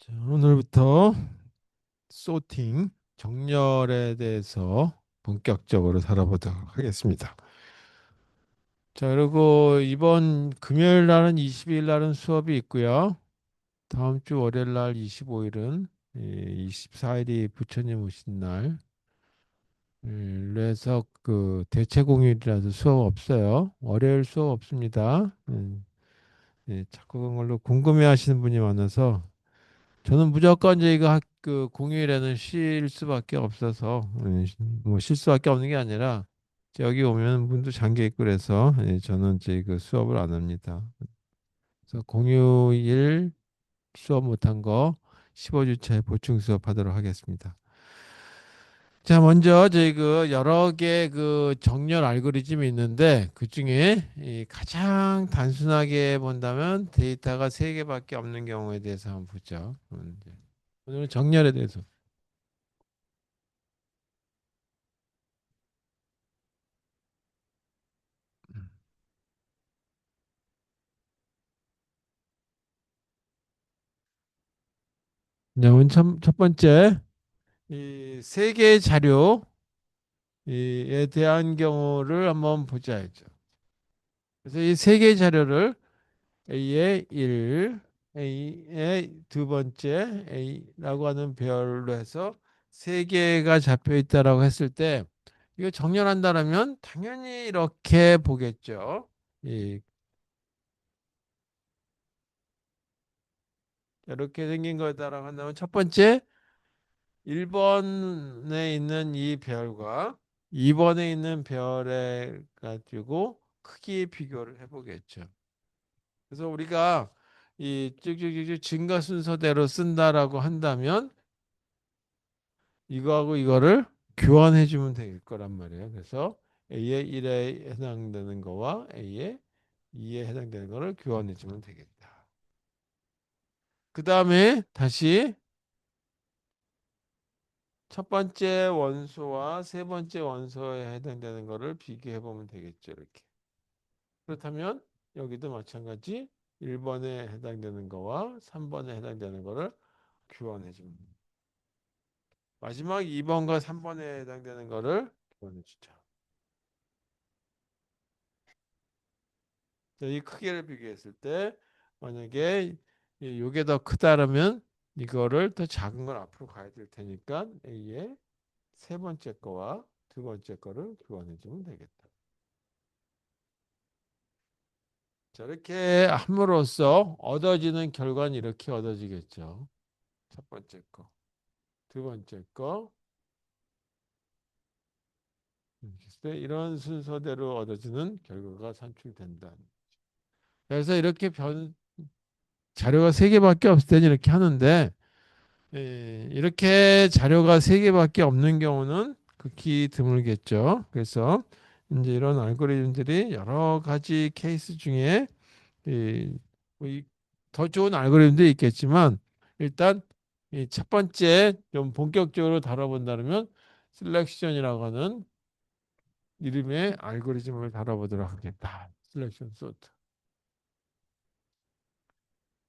자, 오늘부터 소팅, 정렬에 대해서 본격적으로 살아보도록 하겠습니다. 자, 그리고 이번 금요일 날은 20일 날은 수업이 있고요. 다음 주 월요일 날 25일은 24일이 부처님 오신 날. 그래서 그 대체 공휴일이라서 수업 없어요. 월요일 수업 없습니다. 자꾸 그걸로 궁금해하시는 분이 많아서 저는 무조건 이제 이거 그 공휴일에는 쉴 수밖에 없어서 뭐 쉴 수밖에 없는 게 아니라 이제 여기 오면 문도 잠겨 있고 그래서 저는 이제 그 수업을 안 합니다. 그래서 공휴일 수업 못한 거 15주차에 보충 수업하도록 하겠습니다. 자, 먼저 저희 그 여러 개 그 정렬 알고리즘이 있는데 그 중에 이 가장 단순하게 본다면 데이터가 세 개밖에 없는 경우에 대해서 한번 보죠. 오늘은 정렬에 대해서. 네, 오늘 첫 번째 이 세 개의 자료에 대한 경우를 한번 보자죠. 그래서 이 세 개의 자료를 A의 1, A의 두 번째 A라고 하는 별로 해서 세 개가 잡혀 있다라고 했을 때 이거 정렬한다면 당연히 이렇게 보겠죠. 이, 이렇게 생긴 거다라고 한다면 첫 번째 1번에 있는 이 별과 2번에 있는 별에 가지고 크기 비교를 해보겠죠. 그래서 우리가 이 쭉쭉쭉 증가 순서대로 쓴다라고 한다면 이거하고 이거를 교환해 주면 될 거란 말이에요. 그래서 A의 1에 해당되는 거와 A의 2에 해당되는 거를 교환해 주면 되겠다. 그 다음에 다시 첫 번째 원소와 세 번째 원소에 해당되는 거를 비교해 보면 되겠죠. 이렇게. 그렇다면 여기도 마찬가지 1번에 해당되는 거와 3번에 해당되는 거를 교환해 줍니다. 마지막 2번과 3번에 해당되는 거를 교환해 주죠. 이 크기를 비교했을 때 만약에 이게 더 크다면 이거를 더 작은 걸 앞으로 가야 될 테니까 A의 세 번째 거와 두 번째 거를 교환해 주면 되겠다. 저렇게 함으로써 얻어지는 결과는 이렇게 얻어지겠죠. 첫 번째 거, 두 번째 거, 이런 순서대로 얻어지는 결과가 산출된다. 그래서 이렇게 자료가 세 개밖에 없을 때는 이렇게 하는데 이렇게 자료가 세 개밖에 없는 경우는 극히 드물겠죠. 그래서 이제 이런 알고리즘들이 여러 가지 케이스 중에 이, 뭐더 좋은 알고리즘도 있겠지만 일단 이 첫 번째 좀 본격적으로 다뤄본다면 셀렉션이라고 하는 이름의 알고리즘을 다뤄보도록 하겠다. 셀렉션 소트.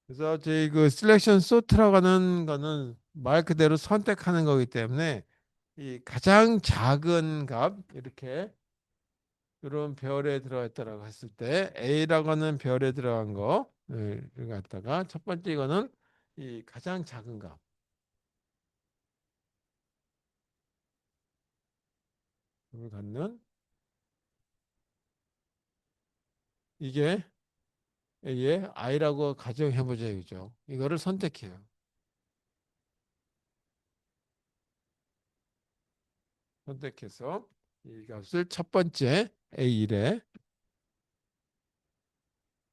그래서 저희 그 셀렉션 소트라고 하는 거는 말 그대로 선택하는 거기 때문에 이 가장 작은 값 이렇게 이런 별에 들어갔다라고 했을 때 A라고 하는 별에 들어간 거를 갖다가 첫 번째 이거는 이 가장 작은 값을 갖는 이게 A의 I라고 가정해보자 이거죠. 이거를 선택해요. 선택해서 이 값을 첫 번째 A1의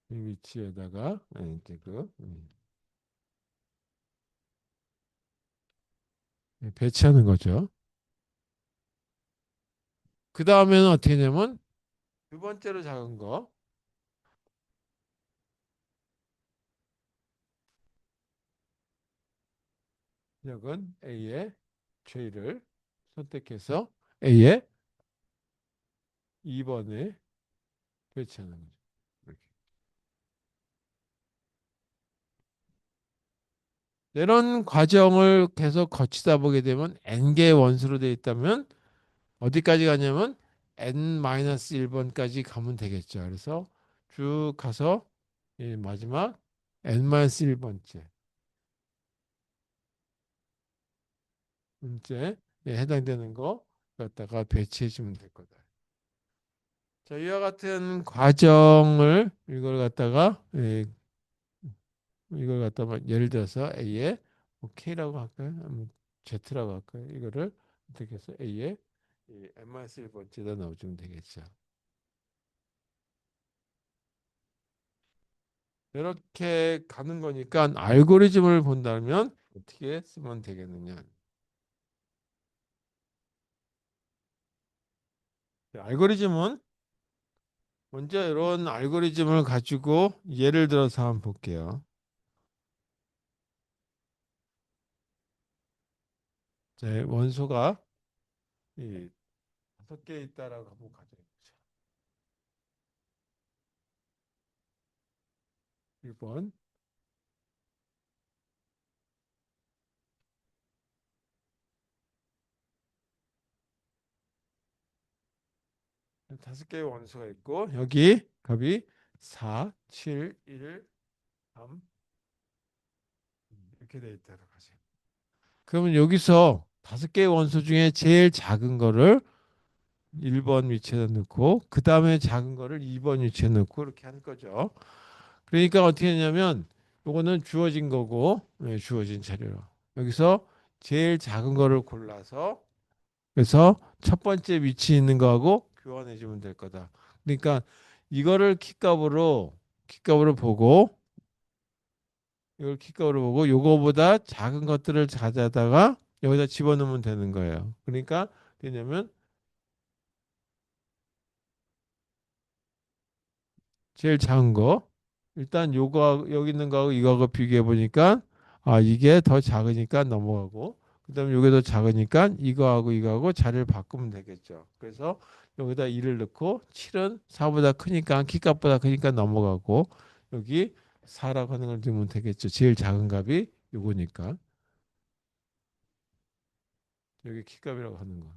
위치에다가 이제 배치하는 거죠. 그 다음에는 어떻게 되냐면 두 번째로 작은 거 역은 A의 J를 선택해서 A의 2번에 배치하는 거죠. 이렇게. 이런 과정을 계속 거치다 보게 되면 n개의 원수로 되어 있다면 어디까지 가냐면 n-1번까지 가면 되겠죠. 그래서 쭉 가서 이 마지막 n-1번째 문제에 해당되는 거 갖다가 배치해 주면 될 거다. 자, 이와 같은 과정을 이걸 갖다가 이걸 갖다가 예를 들어서 A에 뭐 K라고 할까요? 아니면 Z라고 할까요? 이거를 어떻게 해서 A에 n-1번째다 넣어주면 되겠죠. 이렇게 가는 거니까 알고리즘을 본다면 어떻게 쓰면 되겠느냐. 알고리즘은 먼저 이런 알고리즘을 가지고 예를 들어서 한번 볼게요. 제 원소가 이 5개 있다라고 한번 가정해보죠. 1번 5개의 원소가 있고 여기 값이 4, 7, 1, 3 이렇게 돼 있다고 하세요. 그러면 여기서 5개의 원소 중에 제일 작은 거를 1번 위치에다 넣고 그 다음에 작은 거를 2번 위치에 넣고 이렇게 하는 거죠. 그러니까 어떻게 했냐면 요거는 주어진 거고 주어진 자료로 여기서 제일 작은 거를 골라서 그래서 첫 번째 위치에 있는 거하고 교환해 주면 될 거다. 그러니까 이거를 키값으로 보고 이걸 키값으로 보고 요거보다 작은 것들을 가져다가 여기다 집어넣으면 되는 거예요. 그러니까 되냐면 제일 작은 거 일단 요거 여기 있는 거하고 이거하고 비교해 보니까 아 이게 더 작으니까 넘어가고 그다음에 요게 더 작으니까 이거하고 자리를 바꾸면 되겠죠. 그래서 여기다 2를 넣고 7은 4보다 크니까 키값보다 크니까 넘어가고 여기 4라고 하는 걸 넣으면 되겠죠. 제일 작은 값이 요거니까 여기 키값이라고 하는 거.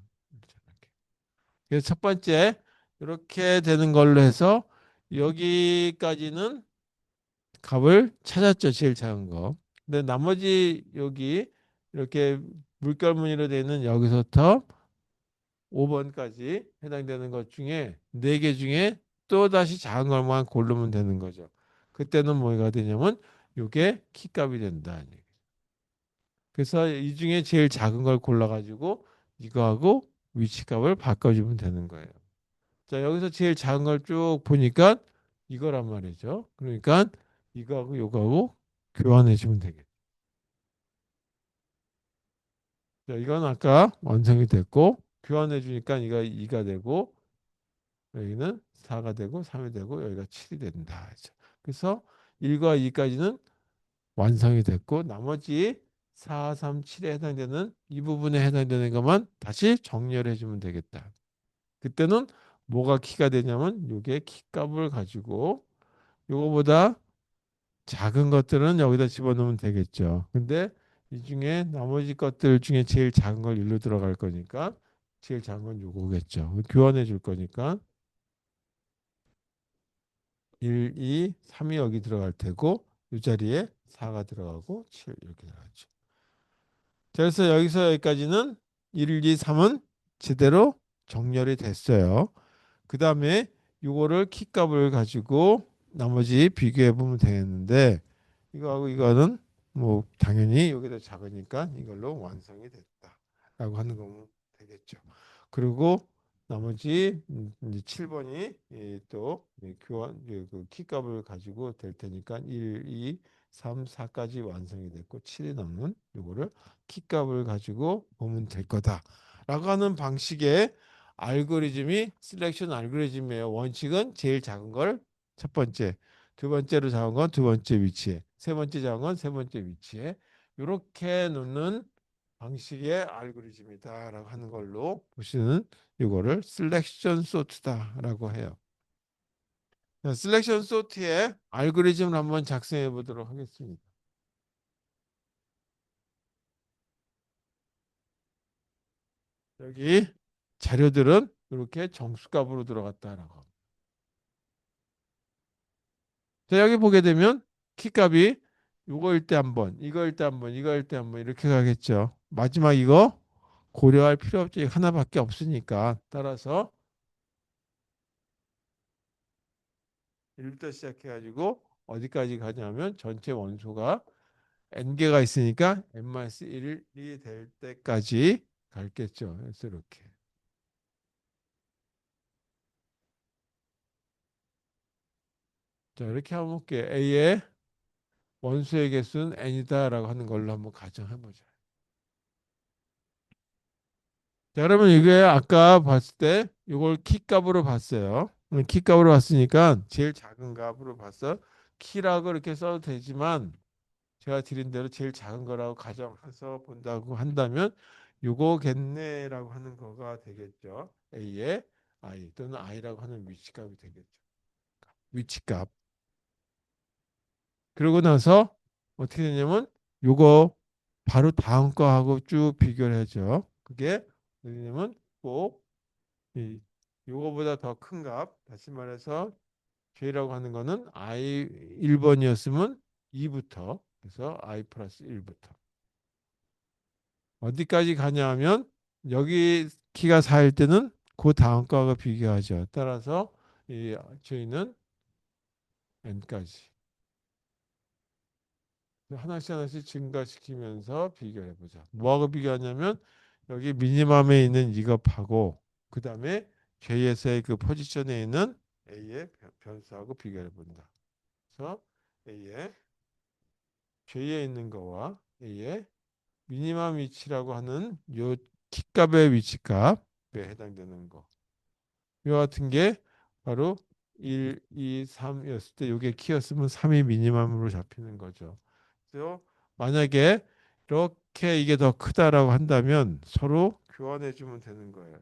그래서 첫 번째 이렇게 되는 걸로 해서 여기까지는 값을 찾았죠. 제일 작은 거. 근데 나머지 여기 이렇게 물결 무늬로 되어 있는 여기서부터 5번까지 해당되는 것 중에 4개 중에 또 다시 작은 것만 고르면 되는 거죠. 그때는 뭐가 되냐면 이게 키값이 된다. 그래서 이 중에 제일 작은 걸 골라가지고 이거하고 위치값을 바꿔주면 되는 거예요. 자, 여기서 제일 작은 걸 쭉 보니까 이거란 말이죠. 그러니까 이거하고 요거하고 교환해 주면 되겠죠. 자, 이건 아까 완성이 됐고 교환해 주니까 이가 2가 되고 여기는 4가 되고 3이 되고 여기가 7이 된다. 그렇죠? 그래서 1과 2까지는 완성이 됐고 나머지 4, 3, 7에 해당되는 이 부분에 해당되는 것만 다시 정렬해 주면 되겠다. 그때는 뭐가 키가 되냐면 이게 키값을 가지고 요거보다 작은 것들은 여기다 집어넣으면 되겠죠. 근데 이 중에 나머지 것들 중에 제일 작은 걸 일로 들어갈 거니까 제일 작은 건 요거겠죠. 교환해 줄 거니까 1, 2, 3이 여기 들어갈 테고 이 자리에 4가 들어가고 7 이렇게 들어가죠. 그래서 여기서 여기까지는 1, 2, 3은 제대로 정렬이 됐어요. 그 다음에 이거를 키값을 가지고 나머지 비교해 보면 되겠는데 이거하고 이거는 뭐 당연히 여기다 작으니까 이걸로 완성이 됐다라고 하는 거면 되겠죠. 그리고 나머지 이제 7번이 또 교환 그 키값을 가지고 될 테니까 1, 2, 3, 4까지 완성이 됐고 7이 넘는 이거를 키값을 가지고 보면 될 거다라고 하는 방식의 알고리즘이 셀렉션 알고리즘이에요. 원칙은 제일 작은 걸 첫 번째, 두 번째로 작은 건 두 번째 위치에, 세 번째 작은 건 세 번째 위치에 이렇게 놓는 방식의 알고리즘이다라고 하는 걸로 보시는 이거를 셀렉션 소트다라고 해요. 셀렉션 소트의 알고리즘을 한번 작성해 보도록 하겠습니다. 여기 자료들은 이렇게 정수값으로 들어갔다라고. 자, 여기 보게 되면 키값이 이거일 때 한 번, 이거일 때 한 번, 이거일 때 한 번 이렇게 가겠죠. 마지막 이거 고려할 필요 없지. 하나밖에 없으니까. 따라서 1부터 시작해가지고 어디까지 가냐면 전체 원소가 n개가 있으니까 n-1이 될 때까지 갈겠죠. 그래서 이렇게. 자, 이렇게 한번 볼게요. A의 원소의 개수는 n이다라고 하는 걸로 한번 가정해보자. 자, 그러면 이게 아까 봤을 때 이걸 키값으로 봤어요. 키값으로 봤으니까 제일 작은 값으로 봤어. 키라고 이렇게 써도 되지만 제가 드린 대로 제일 작은 거라고 가정해서 본다고 한다면 요거겠네라고 하는 거가 되겠죠. A의 I 또는 I라고 하는 위치값이 되겠죠. 위치값. 그러고 나서 어떻게 되냐면 요거 바로 다음 거하고 쭉 비교를 해죠. 그게 뭐냐면 꼭 이 요거보다 더 큰 값, 다시 말해서 J라고 하는 거는 I 1번이었으면 2부터 그래서 I 플러스 1부터 어디까지 가냐 하면 여기 키가 4일 때는 그 다음 거하고 비교하죠. 따라서 이 저희는 n까지 하나씩 하나씩 증가시키면서 비교해 보자. 뭐하고 비교하냐면 여기 미니멈에 있는 이것하고 그 다음에 J에서의 그 포지션에 있는 A의 변수하고 비교해 본다. 그래서 A의 J에 있는 거와 A의 미니멈 위치라고 하는 요 키값의 위치값에 해당되는 거. 이 같은 게 바로 1, 2, 3이었을 때 이게 키였으면 3이 미니멈으로 잡히는 거죠. 그래서 만약에 이렇게 이게 더 크다라고 한다면 서로 교환해 주면 되는 거예요.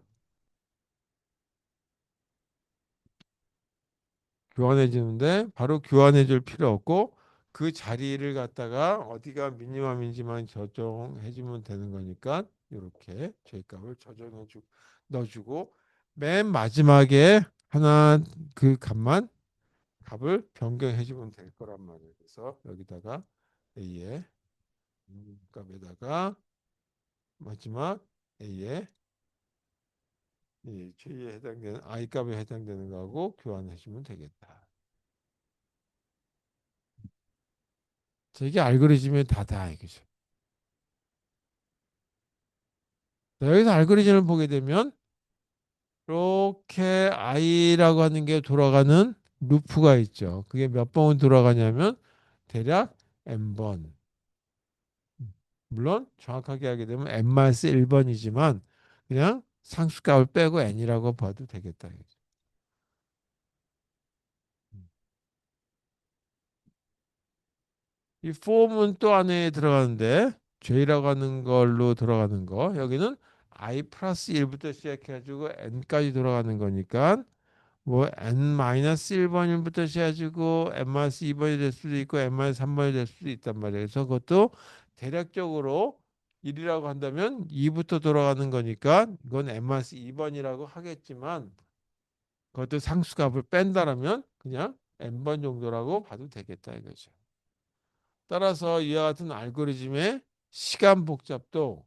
교환해 주는데 바로 교환해 줄 필요 없고 그 자리를 갖다가 어디가 미니멈인지만 조정해 주면 되는 거니까 이렇게 J값을 조정해 주 넣어주고 맨 마지막에 하나 그 값만 값을 변경해 주면 될 거란 말이에요. 그래서 여기다가 A의 값에다가 마지막 A의 이 J에 해당되는 I 값에 해당되는 거하고 교환해 주면 되겠다. 자, 이게 알고리즘의 다다 이거죠. 자, 여기서 알고리즘을 보게 되면 이렇게 I라고 하는 게 돌아가는 루프가 있죠. 그게 몇 번 돌아가냐면 대략 n번. 물론 정확하게 하게 되면 n-1번이지만 그냥 상수값을 빼고 n이라고 봐도 되겠다. 이 폼은 또 안에 들어가는데 J라고 하는 걸로 들어가는 거 여기는 I 플러스 1부터 시작해가지고 n까지 돌아가는 거니까 뭐 n-1번부터 시작해가지고 n-2번이 될 수도 있고 n-3번이 될 수도 있단 말이에요. 그래서 그것도 대략적으로 1이라고 한다면 2부터 돌아가는 거니까 이건 n-2번이라고 하겠지만 그것도 상수값을 뺀다라면 그냥 n번 정도라고 봐도 되겠다 이거죠. 따라서 이와 같은 알고리즘의 시간 복잡도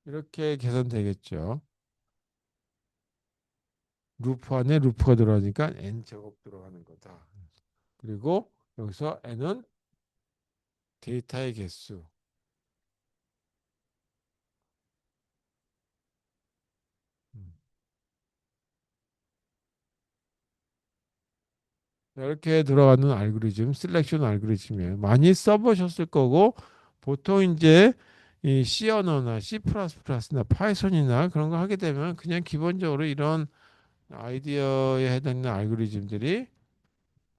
이렇게 개선되겠죠. 루프 안에 루프가 들어가니까 n 제곱 들어가는 거다. 그리고 여기서 n은 데이터의 개수. 음. 이렇게 들어가는 알고리즘, 셀렉션 알고리즘이에요. 많이 써보셨을 거고 보통 이제 이 C 언어나 C++나 파이썬이나 그런 거 하게 되면 그냥 기본적으로 이런 아이디어에 해당되는 알고리즘들이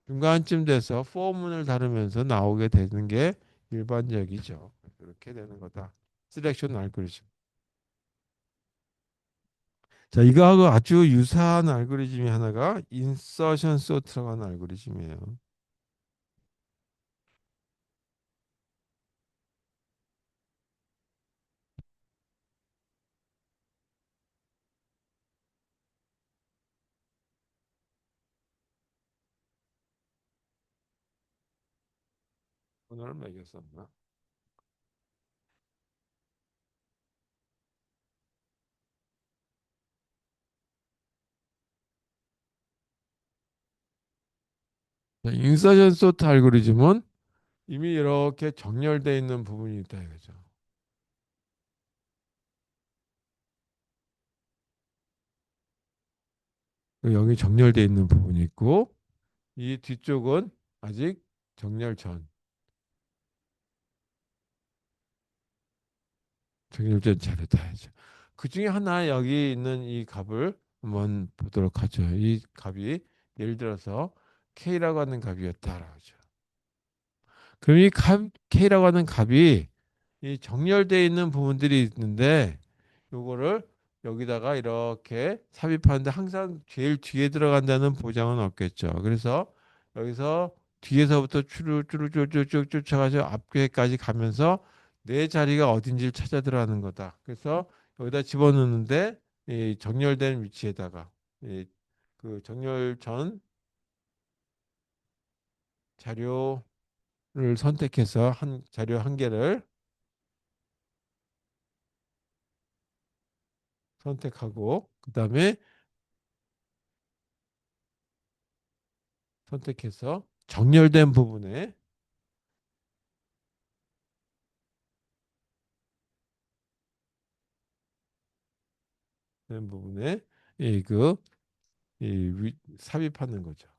중간쯤 돼서 포문을 다루면서 나오게 되는 게 일반적이죠. 그렇게 되는 거다. 셀렉션 알고리즘. 자, 이거하고 아주 유사한 알고리즘이 하나가 인서션 소트라고 하는 알고리즘이에요. 번호를 매겼었나? 인서션 소트 알고리즘은 이미 이렇게 정렬되어 있는 부분이 있다 이거죠. 여기 정렬되어 있는 부분이 있고 이 뒤쪽은 아직 정렬 전, 정렬 전 자료다야죠. 그 중에 하나 여기 있는 이 값을 한번 보도록 하죠. 이 값이 예를 들어서 k라고 하는 값이었다라고 하죠. 그럼 이 k라고 하는 값이 이 정렬되어 있는 부분들이 있는데 요거를 여기다가 이렇게 삽입하는데 항상 제일 뒤에 들어간다는 보장은 없겠죠. 그래서 여기서 뒤에서부터 쭈루쭈루쭈루쭉 쫓아가서 앞에까지 가면서 내 자리가 어딘지를 찾아 들어가는 거다. 그래서 여기다 집어넣는데 이 정렬된 위치에다가 이그 정렬 전 자료를 선택해서 한 자료 한 개를 선택하고 그다음에 선택해서 정렬된 부분에 된 부분에 이그 삽입하는 거죠.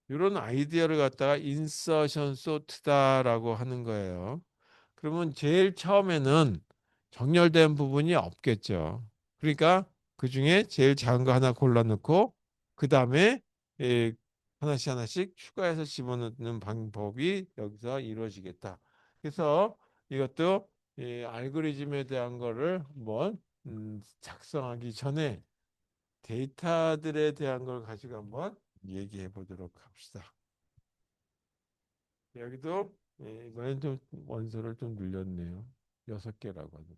이런 아이디어를 갖다가 인서션 소트다라고 하는 거예요. 그러면 제일 처음에는 정렬된 부분이 없겠죠. 그러니까 그 중에 제일 작은 거 하나 골라놓고 그 다음에 하나씩 하나씩 추가해서 집어넣는 방법이 여기서 이루어지겠다. 그래서 이것도 알고리즘에 대한 거를 한번 작성하기 전에 데이터들에 대한 걸 가지고 한번 얘기해 보도록 합시다. 여기도 이번엔 좀 원소를 좀 늘렸네요. 6개라고 하는.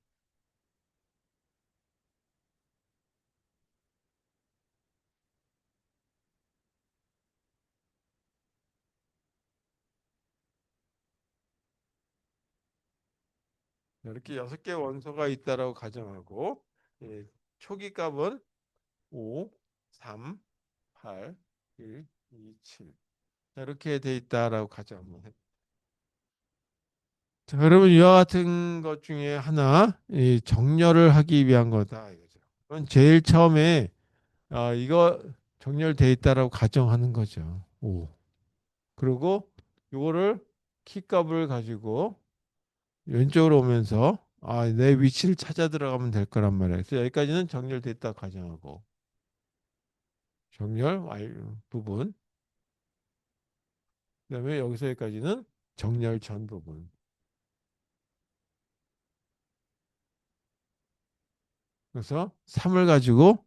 이렇게 6개 원소가 있다라고 가정하고 초기 값은 5, 3, 8, 1, 2, 7. 이렇게 돼 있다라고 가정하면 자, 그러면 이와 같은 것 중에 하나 정렬을 하기 위한 거다 이거죠. 그건 제일 처음에 이거 정렬돼 있다라고 가정하는 거죠. 오. 그리고 이거를 키 값을 가지고 왼쪽으로 오면서 내 위치를 찾아 들어가면 될 거란 말이에요. 그래서 여기까지는 정렬됐다 가정하고 정렬 완 부분. 그다음에 여기서 여기까지는 정렬 전 부분. 그래서 3을 가지고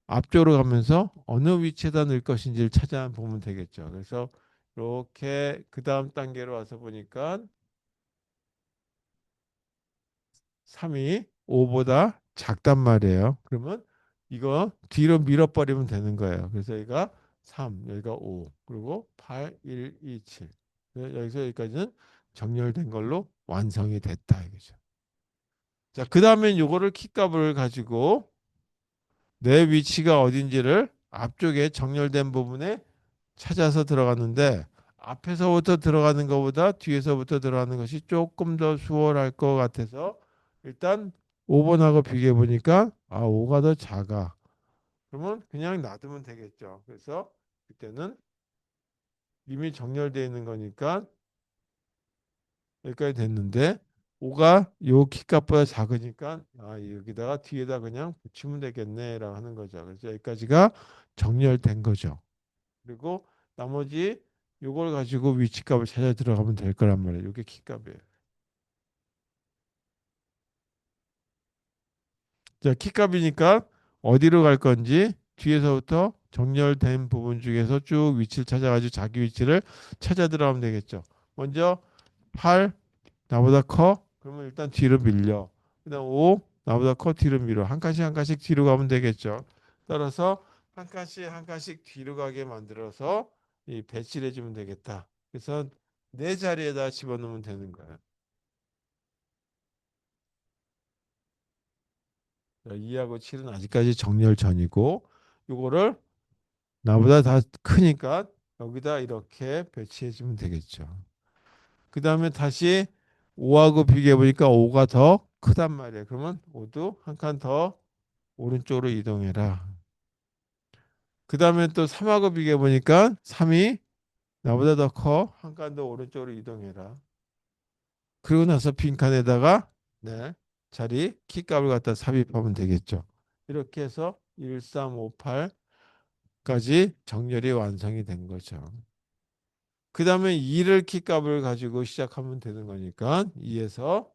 앞쪽으로 가면서 어느 위치에다 넣을 것인지를 찾아보면 되겠죠. 그래서 이렇게 그 다음 단계로 와서 보니까 3이 5보다 작단 말이에요. 그러면 이거 뒤로 밀어버리면 되는 거예요. 그래서 여기가 3, 여기가 5, 그리고 8, 1, 2, 7. 여기서 여기까지는 정렬된 걸로 완성이 됐다 이거죠. 자, 그 다음엔 요거를 키값을 가지고 내 위치가 어딘지를 앞쪽에 정렬된 부분에 찾아서 들어갔는데 앞에서부터 들어가는 것보다 뒤에서부터 들어가는 것이 조금 더 수월할 것 같아서 일단 5번하고 비교해 보니까 5가 더 작아. 그러면 그냥 놔두면 되겠죠. 그래서 그때는 이미 정렬되어 있는 거니까 여기까지 됐는데 5가 요 키값보다 작으니까 여기다가 뒤에다 그냥 붙이면 되겠네라고 하는 거죠. 그래서 여기까지가 정렬된 거죠. 그리고 나머지 요걸 가지고 위치값을 찾아 들어가면 될 거란 말이에요. 이게 키값이에요. 자, 키값이니까 어디로 갈 건지 뒤에서부터 정렬된 부분 중에서 쭉 위치를 찾아가지고 자기 위치를 찾아 들어가면 되겠죠. 먼저 8 나보다 커? 그러면 일단 뒤로 밀려. 그다음 5 나보다 커 뒤로 밀어. 한 칸씩 한 칸씩 뒤로 가면 되겠죠. 따라서 한 칸씩 한 칸씩 뒤로 가게 만들어서 이 배치를 해주면 되겠다. 그래서 내 자리에다 집어넣으면 되는 거야. 자, 2하고 7은 아직까지 정렬 전이고 요거를 나보다 다 크니까 여기다 이렇게 배치해 주면 되겠죠. 그 다음에 다시 5하고 비교해 보니까 5가 더 크단 말이에요. 그러면 5도 한 칸 더 오른쪽으로 이동해라. 그 다음에 또 3하고 비교해 보니까 3이 나보다 더 커. 한 칸 더 오른쪽으로 이동해라. 그리고 나서 빈칸에다가 네, 자리 키값을 갖다 삽입하면 되겠죠. 이렇게 해서 1358까지 정렬이 완성이 된 거죠. 그 다음에 2를 키값을 가지고 시작하면 되는 거니까 2에서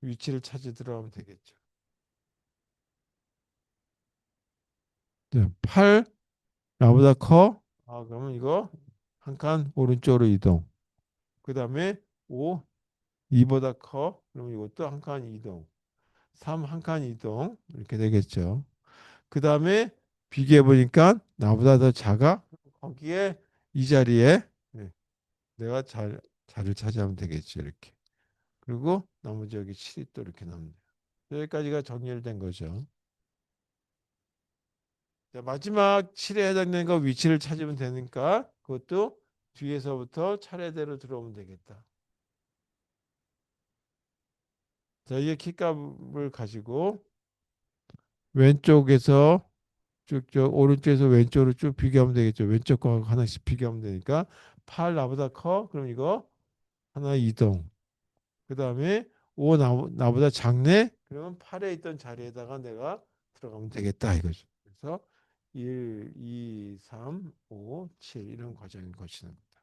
위치를 찾아 들어가면 되겠죠. 네, 8 나보다 커. 아, 그러면 이거 한 칸 오른쪽으로 이동. 그 다음에 5 2보다 커. 그러면 이것도 한 칸 이동. 3 한 칸 이동. 이렇게 되겠죠. 그 다음에 비교해 보니까 나보다 더 작아. 거기에 이 자리에 네, 내가 자리를 차지하면 되겠죠. 이렇게. 그리고 나머지 여기 7이 또 이렇게 남네요. 여기까지가 정렬된 거죠. 자, 마지막 7에 해당되는 거 위치를 찾으면 되니까 그것도 뒤에서부터 차례대로 들어오면 되겠다. 자, 이게 키값을 가지고 왼쪽에서 쭉쭉 오른쪽에서 왼쪽으로 쭉 비교하면 되겠죠. 왼쪽 거 하나씩 비교하면 되니까 8 나보다 커. 그럼 이거 하나 이동. 그 다음에 5 나보다 작네. 그러면 8에 있던 자리에다가 내가 들어가면 되겠다 이거죠. 그래서 1, 2, 3, 5, 7 이런 과정을 거치는 겁니다.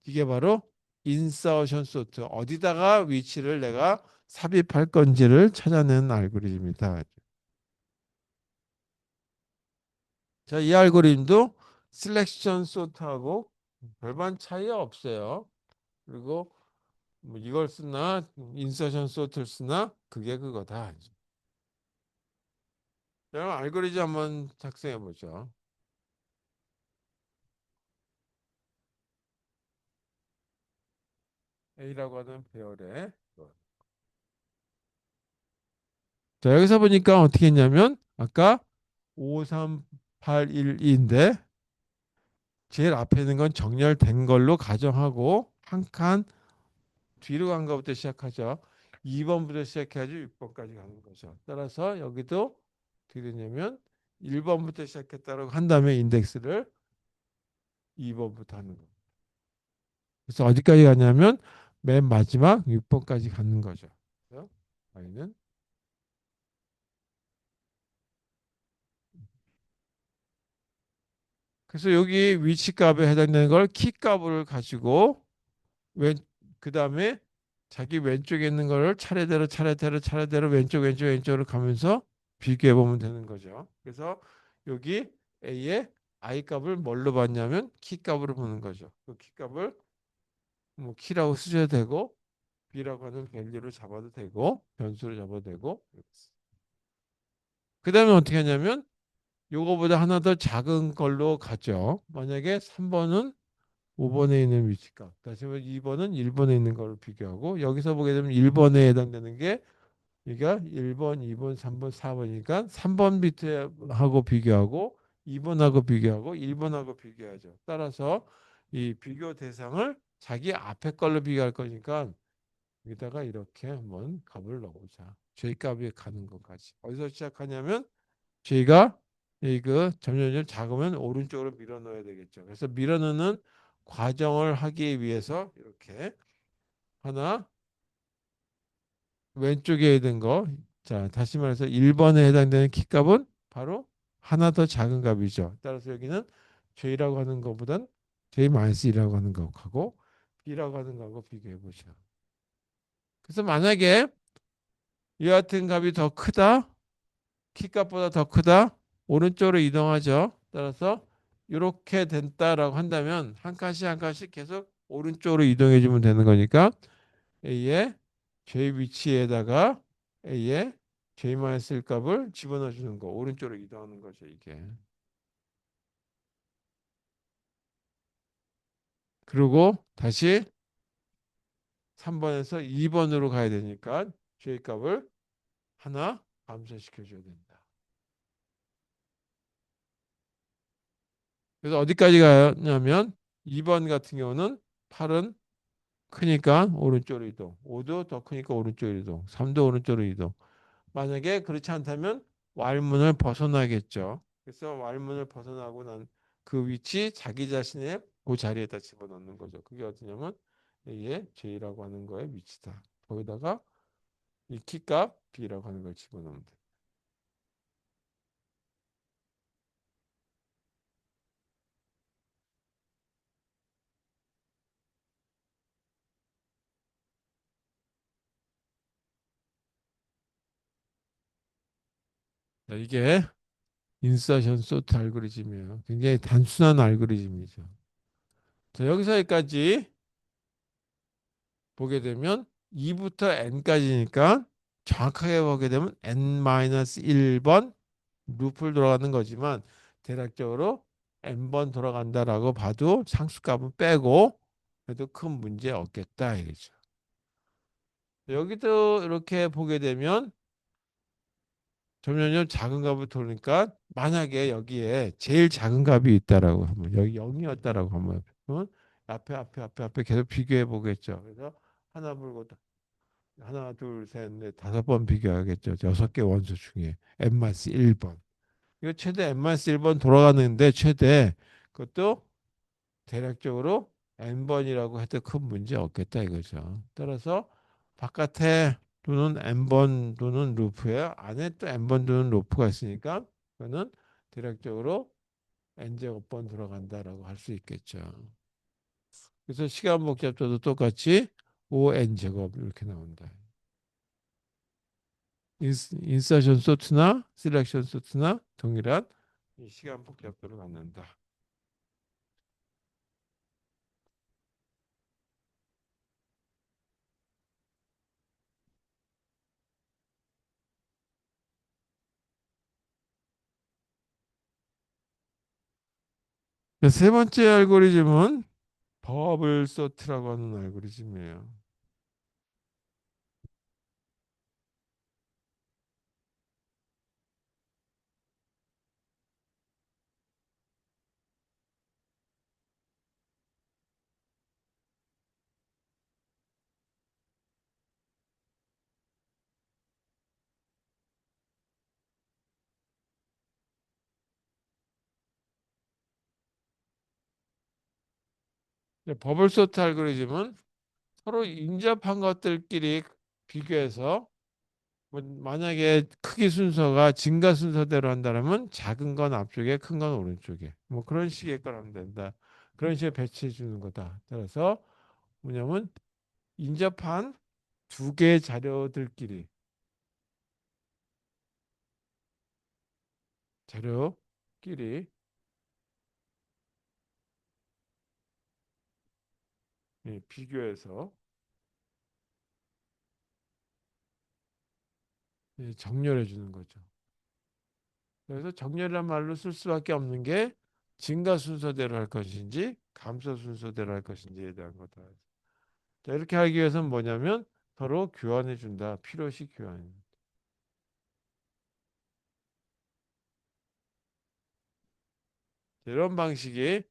이게 바로 인서션 소트 어디다가 위치를 내가 삽입할 건지를 찾아내는 알고리즘이다. 자, 이 알고리즘도 셀렉션 소트하고 별반 차이 없어요. 그리고 뭐 이걸 쓰나 인서션 소트를 쓰나 그게 그거다. 그럼 알고리즘 한번 작성해 보죠. A라고 하는 배열에 자, 여기서 보니까 어떻게 했냐면 아까 53812인데 제일 앞에 있는 건 정렬된 걸로 가정하고 한 칸 뒤로 간 것부터 시작하죠. 2번부터 시작해야지 6번까지 가는 거죠. 따라서 여기도 어떻게 되냐면 1번부터 시작했다고 한 다음에 인덱스를 2번부터 하는 거예요. 그래서 어디까지 가냐면 맨 마지막 6번까지 가는 거죠. 그래서 y는 그래서 여기 위치 값에 해당되는 걸 키 값을 가지고 왼 그다음에 자기 왼쪽에 있는 거를 차례대로 왼쪽으로 가면서 비교해 보면 되는 거죠. 그래서 여기 A의 I 값을 뭘로 봤냐면 키 값으로 보는 거죠. 그 키 값을 뭐 키라고 쓰셔도 되고 B라고 하는 밸류를 잡아도 되고 변수를 잡아도 되고 그다음에 어떻게 하냐면 요거보다 하나 더 작은 걸로 가죠. 만약에 3번은 5번에 있는 위치값. 다시 말해 2번은 1번에 있는 걸 비교하고 여기서 보게 되면 1번에 해당되는 게 그러니까 1번, 2번, 3번, 4번이니까 3번 비트하고 비교하고 2번하고 비교하고 1번하고 비교하죠. 따라서 이 비교 대상을 자기 앞에 걸로 비교할 거니까 여기다가 이렇게 한번 값을 넣어보자. J 값이 가는 것까지. 어디서 시작하냐면 J가 이거 점점점 작으면 오른쪽으로 밀어 넣어야 되겠죠. 그래서 밀어 넣는 과정을 하기 위해서 이렇게 하나 왼쪽에 있는 거. 자, 다시 말해서 1번에 해당되는 키값은 바로 하나 더 작은 값이죠. 따라서 여기는 J라고 하는 것보단 J-1이라고 하는 것하고 B라고 하는 거하고 비교해 보죠. 그래서 만약에 이 같은 값이 더 크다. 키값보다 더 크다. 오른쪽으로 이동하죠. 따라서 이렇게 된다라고 한다면 한 칸씩 한 칸씩 계속 오른쪽으로 이동해 주면 되는 거니까 A의 J 위치에다가 A의 J-1 값을 집어넣어 주는 거. 오른쪽으로 이동하는 거죠, 이게. 그리고 다시 3번에서 2번으로 가야 되니까 J 값을 하나 감소시켜 줘야 된다. 그래서 어디까지 가냐면 2번 같은 경우는 8은 크니까 오른쪽으로 이동. 5도 더 크니까 오른쪽으로 이동. 3도 오른쪽으로 이동. 만약에 그렇지 않다면 왈문을 벗어나겠죠. 그래서 왈문을 벗어나고 난 그 위치 자기 자신의 그 자리에다 집어넣는 거죠. 그게 어디냐면 이게 J라고 하는 거의 위치다. 거기다가 이 키값 B라고 하는 걸 집어넣으면 돼. 자, 이게 인서션 소트 알고리즘이에요. 굉장히 단순한 알고리즘이죠. 자, 여기서 여기까지 보게 되면 2부터 n까지니까 정확하게 보게 되면 n-1번 루프를 돌아가는 거지만 대략적으로 n번 돌아간다라고 봐도 상수값은 빼고 그래도 큰 문제 없겠다 이거죠. 여기도 이렇게 보게 되면 점점점 작은 값을 돌리니까 만약에 여기에 제일 작은 값이 있다라고 하면 여기 0이었다라고 하면 그러면 앞에 계속 비교해 보겠죠. 그래서 하나 불고 하나 둘셋넷 다섯 번 비교하겠죠. 여섯 개 원소 중에 n-1번. 이거 최대 n-1번 돌아가는데 최대 그것도 대략적으로 n번이라고 해도 큰 문제 없겠다 이거죠. 따라서 바깥에 또는 n번 또는 루프에 안에 또 n번 또는 루프가 있으니까 그거는 대략적으로 n제곱번 돌아간다라고 할 수 있겠죠. 그래서 시간 복잡도도 똑같이 5n제곱 이렇게 나온다. 인서션 소트나 셀렉션 소트나 동일한 이 시간 복잡도를 갖는다. 세 번째 알고리즘은 버블 소트라고 하는 알고리즘이에요. 버블 소트 알고리즘은 서로 인접한 것들끼리 비교해서 뭐 만약에 크기 순서가 증가 순서대로 한다면 작은 건 앞쪽에 큰 건 오른쪽에 뭐 그런 식의 걸 하면 된다. 그런 식으로 배치해 주는 거다. 따라서 뭐냐면 인접한 두 개의 자료끼리 비교해서 정렬해 주는 거죠. 그래서 정렬이란 말로 쓸 수밖에 없는 게 증가 순서대로 할 것인지 감소 순서대로 할 것인지에 대한 거다. 자, 이렇게 하기 위해서는 뭐냐면 서로 교환해 준다. 필요시 교환. 이런 방식이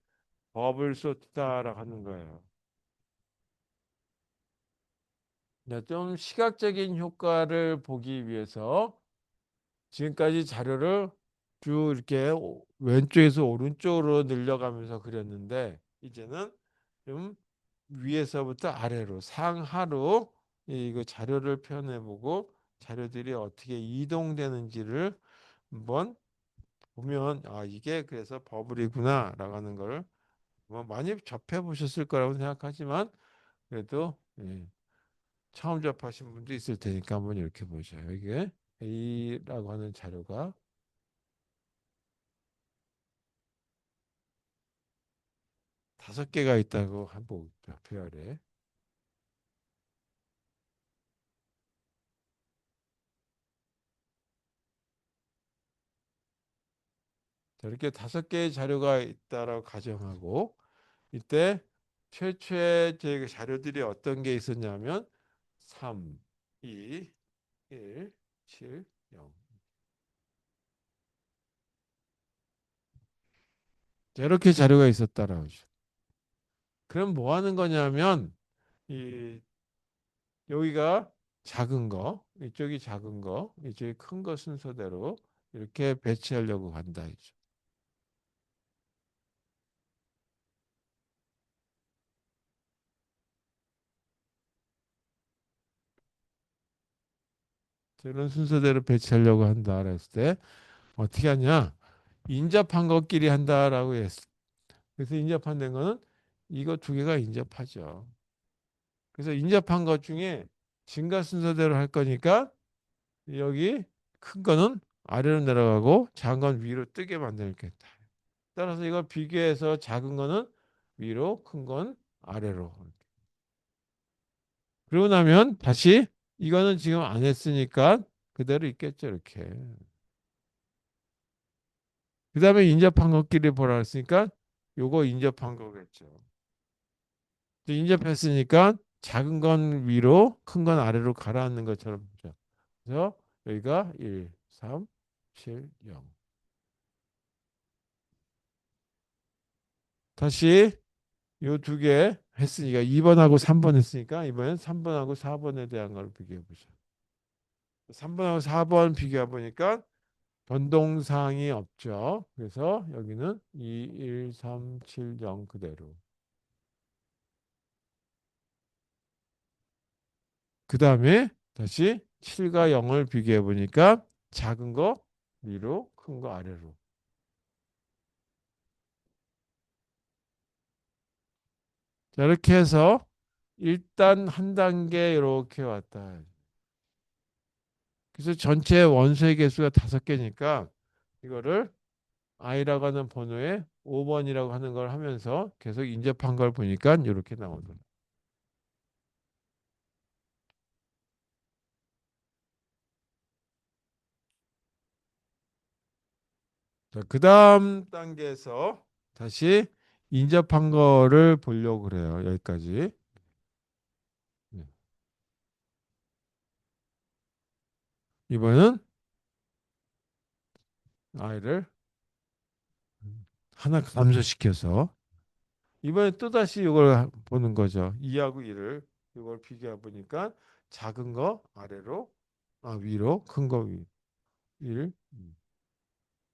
버블 소트다라고 하는 거예요. 네, 좀 시각적인 효과를 보기 위해서 지금까지 자료를 쭉 이렇게 왼쪽에서 오른쪽으로 늘려가면서 그렸는데 이제는 좀 위에서부터 아래로 상하로 이거 자료를 표현해보고 자료들이 어떻게 이동되는지를 한번 보면 아 이게 그래서 버블이구나라고 하는 걸 뭐 많이 접해 보셨을 거라고 생각하지만 그래도 처음 접하신 분도 있을 테니까 한번 이렇게 보셔요. 이게 A라고 하는 자료가 다섯 개가 있다고 한번 표 아래. 자, 이렇게 다섯 개의 자료가 있다라고 가정하고 이때 최초의 제 자료들이 어떤 게 있었냐면 3, 2, 1, 7, 0. 이렇게 자료가 있었다라고 하죠. 그럼 뭐 하는 거냐면 이 여기가 작은 거, 이쪽이 작은 거, 이쪽이 큰 거 순서대로 이렇게 배치하려고 한다 이죠. 이런 순서대로 배치하려고 한다 그랬을 때 어떻게 하냐? 인접한 것끼리 한다라고 했어. 그래서 인접한 된 거는 이거 두 개가 인접하죠. 그래서 인접한 것 중에 증가 순서대로 할 거니까 여기 큰 거는 아래로 내려가고 작은 건 위로 뜨게 만들겠다. 따라서 이걸 비교해서 작은 거는 위로, 큰 건 아래로. 그러고 나면 다시 이거는 지금 안 했으니까 그대로 있겠죠, 이렇게. 그 다음에 인접한 것끼리 보라 했으니까 요거 인접한 거겠죠. 인접했으니까 작은 건 위로, 큰 건 아래로 가라앉는 것처럼 보죠. 그래서 여기가 1, 3, 7, 0. 다시 요 두 개 했으니까 2번하고 3번 했으니까 이번엔 3번하고 4번에 대한 걸 비교해 보죠. 3번하고 4번 비교해 보니까 변동사항이 없죠. 그래서 여기는 2, 1, 3, 7, 0 그대로. 그 다음에 다시 7과 0을 비교해 보니까 작은 거 위로, 큰 거 아래로. 자, 이렇게 해서 일단 한 단계 이렇게 왔다. 그래서 전체 원소의 개수가 5개니까 이거를 i라고 하는 번호에 5번이라고 하는 걸 하면서 계속 인접한 걸 보니까 이렇게 나오더라고요. 자, 그 다음 단계에서 다시 인접한 거를 보려고 그래요. 여기까지. 네. 이번은 i를 하나 감소시켜서 이번에 또다시 이걸 보는 거죠. 2하고 1을 이걸 비교해 보니까 작은 거 아래로 위로 큰 거 위 1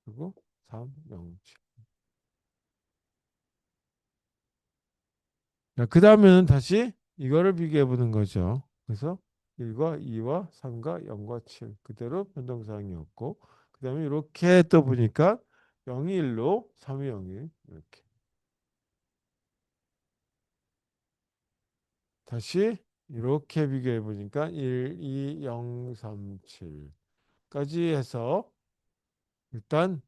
그리고 3 0 7. 그 다음에는 다시 이거를 비교해 보는 거죠. 그래서 1과 2와 3과 0과 7 그대로 변동사항이 없고 그 다음에 이렇게 또 보니까 0이 1로 3이 0이 이렇게 다시 이렇게 비교해 보니까 1, 2, 0, 3, 7까지 해서 일단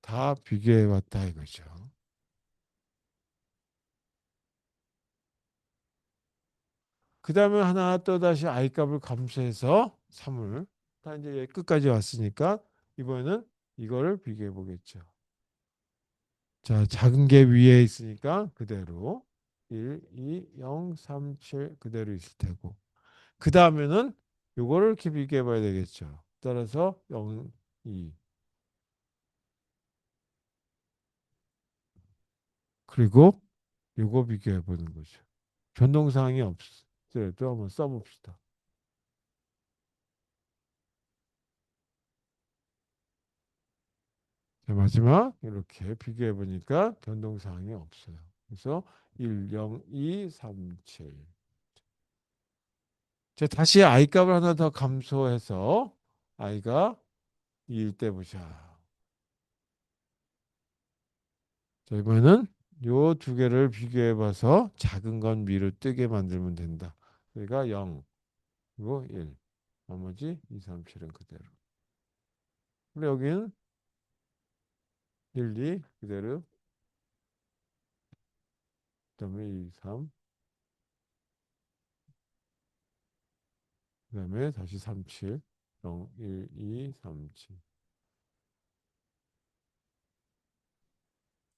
다 비교해 봤다 이거죠. 그 다음에 하나 또 다시 i 값을 감수해서 3을 다 이제 끝까지 왔으니까 이번에는 이거를 비교해 보겠죠. 자, 작은 게 위에 있으니까 그대로 1, 2, 0, 3, 7 그대로 있을 테고 그 다음에는 요거를 이렇게 비교해 봐야 되겠죠. 따라서 0, 2 그리고 요거 비교해 보는 거죠. 변동사항이 없더라도 한번 써봅시다. 자, 마지막 이렇게 비교해 보니까 변동사항이 없어요. 그래서 1, 0, 2, 3, 7. 자, 다시 i 값을 하나 더 감소해서 i가 2일 때 보자. 자, 이번에는 요 두 개를 비교해 봐서 작은 건 위로 뜨게 만들면 된다. 그러니까 0, 그리고 1. 나머지 2, 3, 7은 그대로. 그리고 여기는 1, 2 그대로. 그다음에 2, 3. 그다음에 다시 3, 7. 0, 1, 2, 3, 7.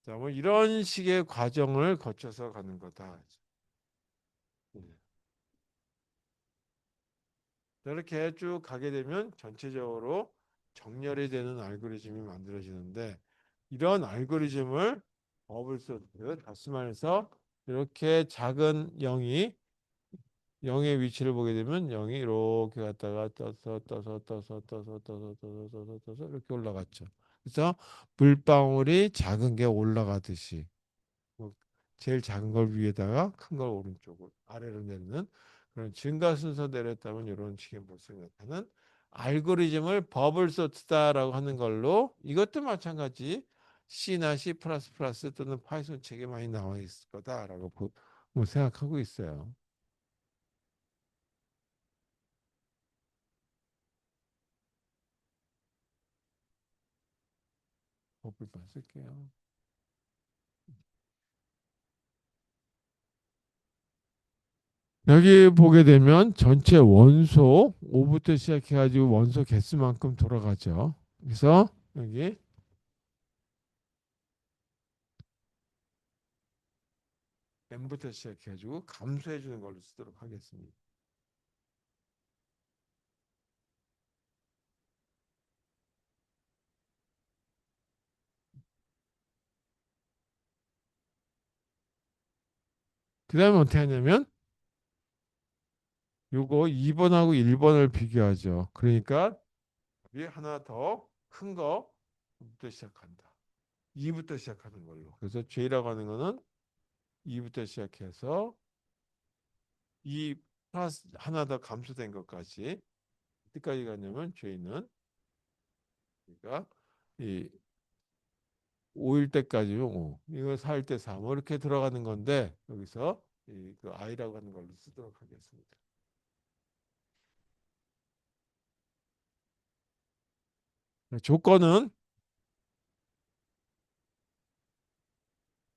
자, 뭐 이런 식의 과정을 거쳐서 가는 거다. 예. 이렇게 쭉 가게 되면 전체적으로 정렬이 되는 알고리즘이 만들어지는데 이런 알고리즘을 버블소트, 다시 말해서 이렇게 작은 0이 0의 위치를 보게 되면 0이 이렇게 갔다가 떠서 이렇게 올라갔죠. 그래서 물방울이 작은 게 올라가듯이 뭐 제일 작은 걸 위에다가 큰 걸 오른쪽으로 아래로 내리는 그런 증가 순서 내렸다면 이런 식의 모습이 나타나는 알고리즘을 버블 소트다라고 하는 걸로 이것도 마찬가지 C나 C++ 또는 파이썬 책에 많이 나와 있을 거다라고 뭐 생각하고 있어요. 버블만 쓸게요. 여기 보게 되면 전체 원소 5부터 시작해가지고 원소 개수만큼 돌아가죠. 그래서 여기 n부터 시작해가지고 감소해 주는 걸로 쓰도록 하겠습니다. 그 다음에 어떻게 하냐면 요거 2번하고 1번을 비교하죠. 그러니까 위에 하나 더 큰 거부터 시작한다. 2부터 시작하는 걸로. 그래서 J라고 하는 거는 2부터 시작해서 2 플러스 하나 더 감소된 것까지 어디까지 가냐면 J는 그러니까 이 5일 때까지 5, 이거 4일 때 3, 이렇게 들어가는 건데 여기서 그 I라고 하는 걸로 쓰도록 하겠습니다. 조건은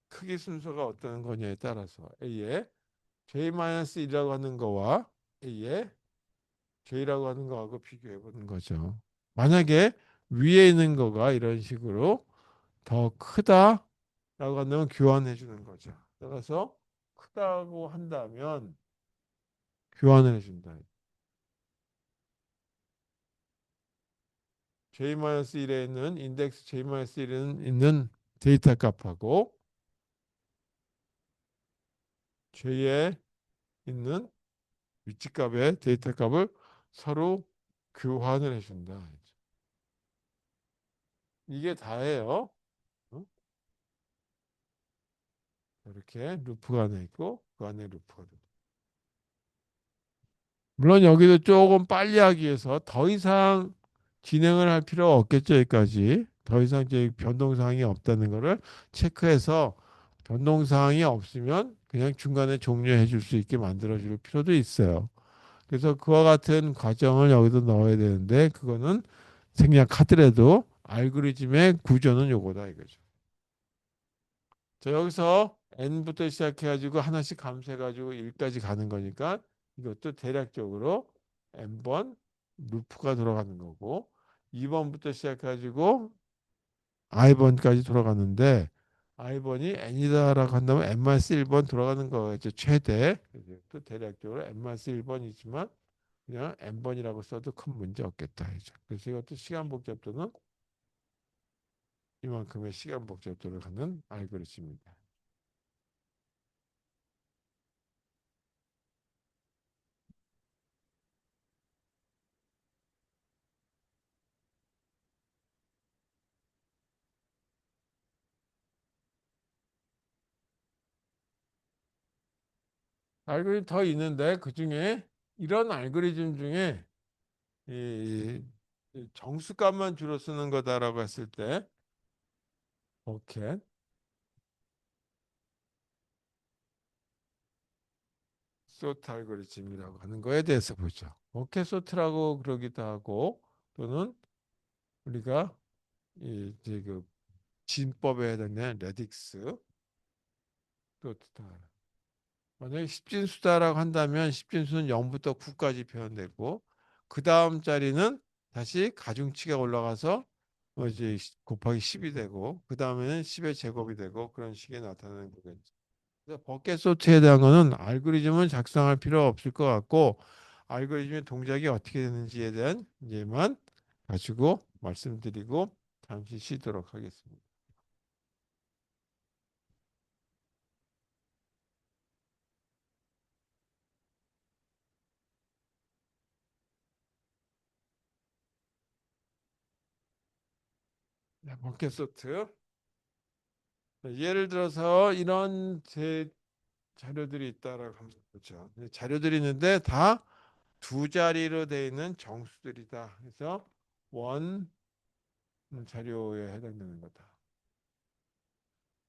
크기 순서가 어떤 거냐에 따라서 A에 J-1이라고 하는 거와 A에 J라고 하는 거하고 비교해 보는 거죠. 만약에 위에 있는 거가 이런 식으로 더 크다라고 한다면 교환해 주는 거죠. 따라서 크다고 한다면 교환을 해준다. J-1에 있는 인덱스 J-1에 있는 데이터 값하고 J에 있는 위치값의 데이터 값을 서로 교환을 해준다. 이게 다예요. 어? 이렇게 루프가 하나 있고 그 안에 루프가 돼. 물론 여기도 조금 빨리 하기 위해서 더 이상 진행을 할 필요가 없겠죠. 여기까지. 더 이상 이제 변동사항이 없다는 것을 체크해서 변동사항이 없으면 그냥 중간에 종료해 줄 수 있게 만들어 줄 필요도 있어요. 그래서 그와 같은 과정을 여기도 넣어야 되는데 그거는 생략하더라도 알고리즘의 구조는 요거다 이거죠. 자, 여기서 n부터 시작해가지고 하나씩 감소해가지고 1까지 가는 거니까 이것도 대략적으로 n번 루프가 돌아가는 거고 2번부터 시작해가지고 i번까지 돌아가는데 i번이 n이다라고 한다면 n-1번 돌아가는 거겠죠. 최대. 또 대략적으로 n-1번이지만 그냥 n번이라고 써도 큰 문제 없겠다. 그래서 이것도 시간 복잡도는 이만큼의 시간 복잡도를 갖는 알고리즘입니다. 알고리즘 더 있는데 그 중에 이런 알고리즘 중에 이 정수값만 주로 쓰는 거다라고 했을 때 버켓 소트 알고리즘이라고 하는 거에 대해서 보죠. 버켓 소트라고 그러기도 하고 또는 우리가 이제 그 진법에 해당되는 레딕스 소트다. 만약에 십진수다라고 한다면 십진수는 0부터 9까지 표현되고 그 다음 자리는 다시 가중치가 올라가서 이제 곱하기 10이 되고 그 다음에는 10의 제곱이 되고 그런 식의 나타나는 거겠죠. 그래서 버켓 소트에 대한 거는 알고리즘은 작성할 필요 없을 것 같고 알고리즘의 동작이 어떻게 되는지에 대한 이제만 가지고 말씀드리고 잠시 쉬도록 하겠습니다. 네, 버켓 소트. 예를 들어서 이런 제 자료들이 있다라고 하면 그렇죠. 자료들이 있는데 다 두 자리로 되어 있는 정수들이다. 그래서 원 자료에 해당되는 거다.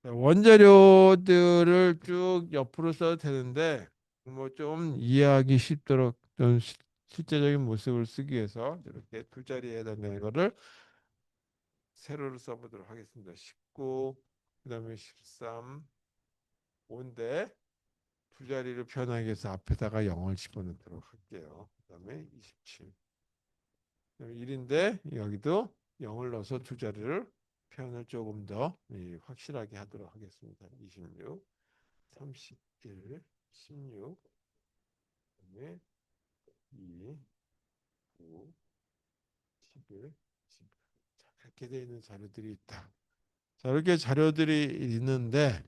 원자료들을 쭉 옆으로 써도 되는데 뭐 좀 이해하기 쉽도록 좀 실제적인 모습을 쓰기 위해서 이렇게 두 자리에 해당되는 거를 세로로 써보도록 하겠습니다. 19, 그다음에 13, 5인데 두 자리를 표현하기 위해서 앞에다가 0을 집어넣도록 할게요. 그다음에 27. 1인데 여기도 0을 넣어서 두 자리를 표현을 조금 더 확실하게 하도록 하겠습니다. 26, 31, 16, 그다음에 2, 9, 11, 10. 자, 이렇게 되어 있는 자료들이 있다. 자, 이렇게 자료들이 있는데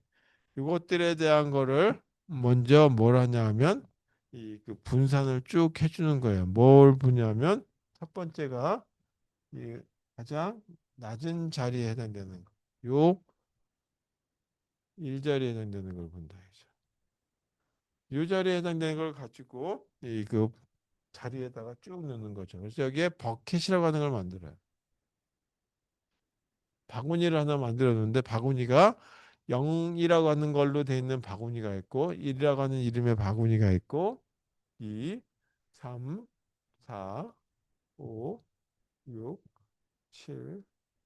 이것들에 대한 거를 먼저 뭘 하냐 하면 그 분산을 쭉 해주는 거예요. 뭘 보냐면 첫 번째가 이 가장 낮은 자리에 해당되는 거. 요 일자리에 해당되는 걸 본다. 이 자리에 해당되는 걸 가지고 이 그 자리에다가 쭉 넣는 거죠. 그래서 여기에 버켓이라고 하는 걸 만들어요. 바구니를 하나 만들었는데 바구니가 0이라고 하는 걸로 돼 있는 바구니가 있고 1이라고 하는 이름의 바구니가 있고 2, 3, 4, 5, 6, 7,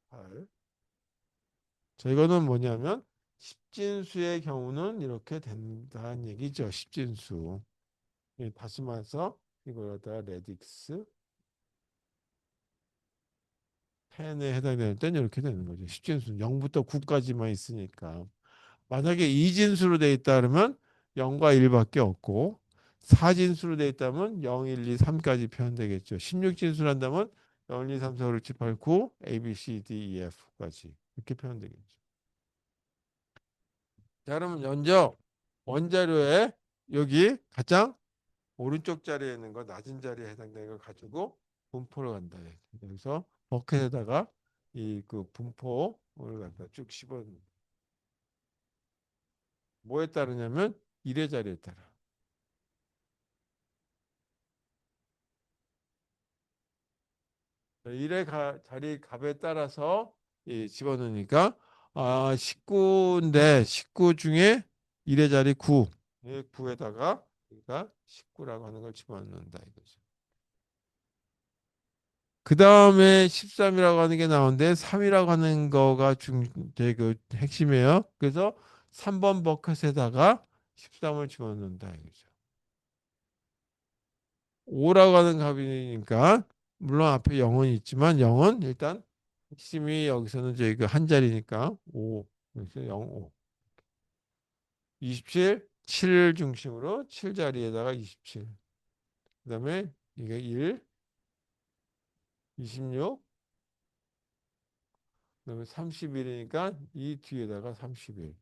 8. 자, 이거는 뭐냐면 십진수의 경우는 이렇게 된다는 얘기죠. 십진수. 다시 말해서 이걸 갖다가 레딕스 10에 해당되는 때는 이렇게 되는 거죠. 십진수 0부터 9까지만 있으니까. 만약에 이진수로 돼 있다 그러면 0과 1밖에 없고 사진수로 돼 있다면 0, 1, 2, 3까지 표현되겠죠. 16진수로 한다면 0, 1, 2, 3, 4, 5, 6, 7, 8, 9, A, B, C, D, E, F까지 이렇게 표현되겠죠. 자, 그러면 먼저 원자료에 여기 가장 오른쪽 자리에 있는 거 낮은 자리에 해당되는 걸 가지고 분포를 간다. 여기서 버켓에다가 이 그 분포를 갖다 쭉 씹어 뭐에 따르냐면 1의 자리에 따라. 1의 자리 값에 따라서 집어넣으니까 19인데 19 중에 1의 자리 9. 9에다가 그러니까 19라고 하는 걸 집어넣는다 이거죠. 그 다음에 13이라고 하는 게 나오는데 3이라고 하는 거가 그 핵심이에요. 그래서 3번 버킷에다가 13을 집어넣는다 이거죠. 5라고 하는 값이니까 물론 앞에 0은 있지만 0은 일단 핵심이 여기서는 저희 그 한 자리니까 5. 그래서 0, 5. 27, 7 중심으로 7자리에다가 27. 그다음에 이게 1, 26, 그다음에 31이니까 이 뒤에다가 31.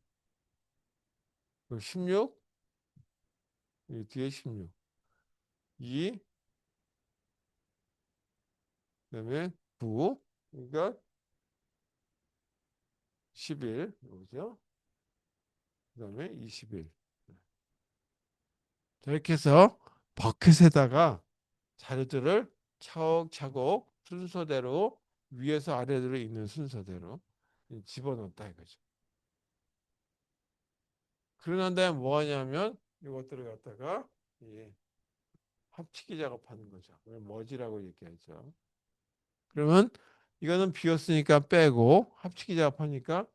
그리고 16, 이 뒤에 16. 2, 그다음에 9. 그러니까 11. 여기죠. 그다음에 21. 자, 이렇게 해서 버킷에다가 자료들을 차곡차곡 순서대로 위에서 아래로 있는 순서대로 집어넣었다 이거죠. 그러는 다음에 뭐 하냐면 이것들을 갖다가 예, 합치기 작업하는 거죠. 머지라고 얘기하죠. 그러면 이거는 비었으니까 빼고 합치기 작업하니까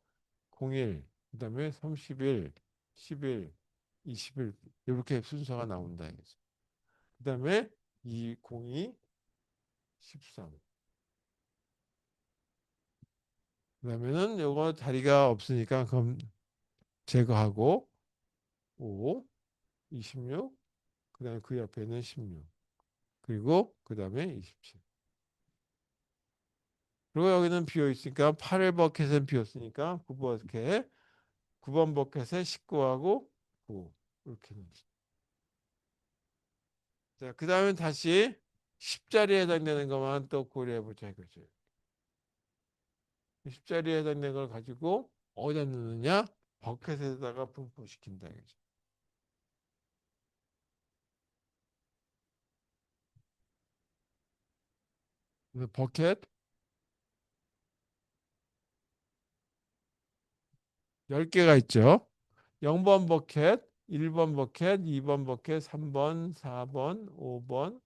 01, 그다음에 31, 11, 21 이렇게 순서가 나온다 이거죠. 그다음에 2, 02, 13. 그다음에는 요거 자리가 없으니까 그럼 제거하고 5, 26, 그다음에 그 옆에는 16, 그리고 그다음에 27. 그리고 여기는 비어 있으니까 8일 버켓은 비었으니까 9번 버켓, 9번 버켓에 19하고 9 이렇게. 자, 그다음에 다시 10자리에 해당되는 것만 또 고려해 보자 이거죠. 10자리에 해당되는 걸 가지고 어디다 넣느냐? 버켓에다가 분포시킨다 이거죠. 그래서 버켓 10개가 있죠. 0번 버켓, 1번 버켓, 2번 버켓, 3번, 4번, 5번,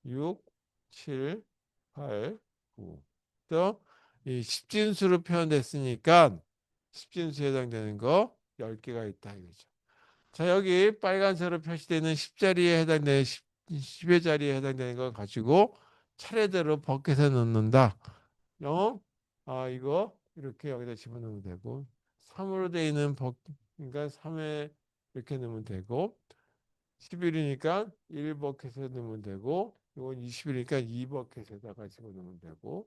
6, 7, 8, 9. 또 이 십진수로 표현됐으니까 십진수에 해당되는 거 10개가 있다 이거죠. 자, 여기 빨간색으로 표시되어 있는 10자리에 해당되는 10의 자리에 해당되는 걸 가지고 차례대로 버켓에 넣는다. 이거 이렇게 여기다 집어넣으면 되고 3으로 되어 있는 그러니까 3에 이렇게 넣으면 되고 11이니까 1버켓에 넣으면 되고 이건 20이니까 2버켓에다가 집어넣으면 되고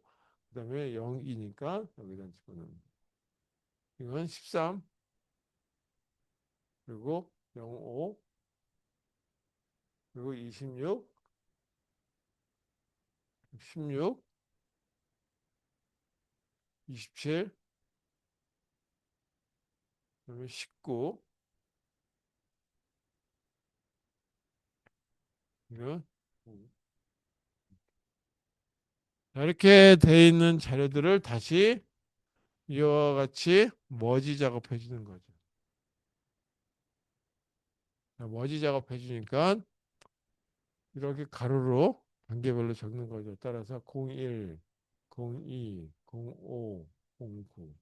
그다음에 0이니까 여기다 집어넣으면 되고 이건 13 그리고 05 그리고 26 16 27 그다음에 19 이건 자, 이렇게 돼 있는 자료들을 다시 이와 같이 머지 작업해 주는 거죠. 자, 머지 작업해 주니까 이렇게 가로로 단계별로 적는 거죠. 따라서 01, 02, 05, 09,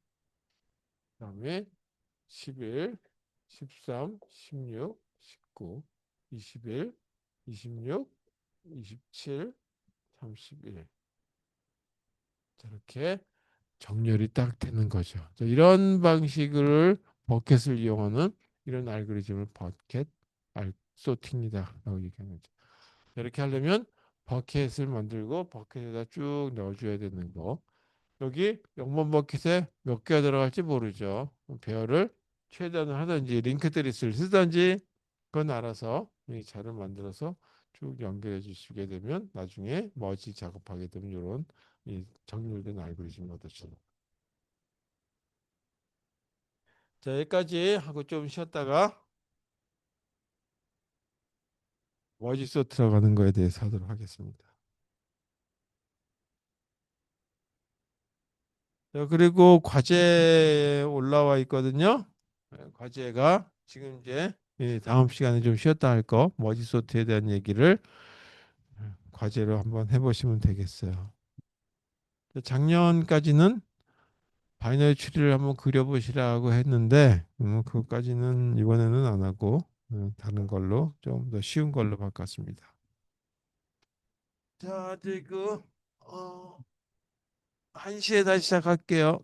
그다음에 11, 13, 16, 19, 21, 26, 27, 31. 이렇게 정렬이 딱 되는 거죠. 이런 방식을 버켓을 이용하는 이런 알고리즘을 버켓 소팅이다라고 얘기하는 거죠. 이렇게 하려면 버켓을 만들고 버켓에다 쭉 넣어줘야 되는 거. 여기 0번 버킷에 몇 개가 들어갈지 모르죠. 배열을 최대한을 하든지 링크드리스를 쓰든지 그건 알아서 이 자를 만들어서 쭉 연결해 주시게 되면 나중에 머지 작업하게 되면 이런 이 정렬된 알고리즘을 얻으시죠. 자, 여기까지 하고 좀 쉬었다가 머지 소 들어가는 거에 대해서 하도록 하겠습니다. 자, 그리고 과제 올라와 있거든요. 과제가 지금 이제 다음 시간에 좀 쉬었다 할 거, 머지 소트에 대한 얘기를 과제로 한번 해보시면 되겠어요. 작년까지는 바이너리 추리를 한번 그려보시라고 했는데, 그것까지는 이번에는 안 하고 다른 걸로 좀 더 쉬운 걸로 바꿨습니다. 자, 이제 1시에 다시 시작할게요.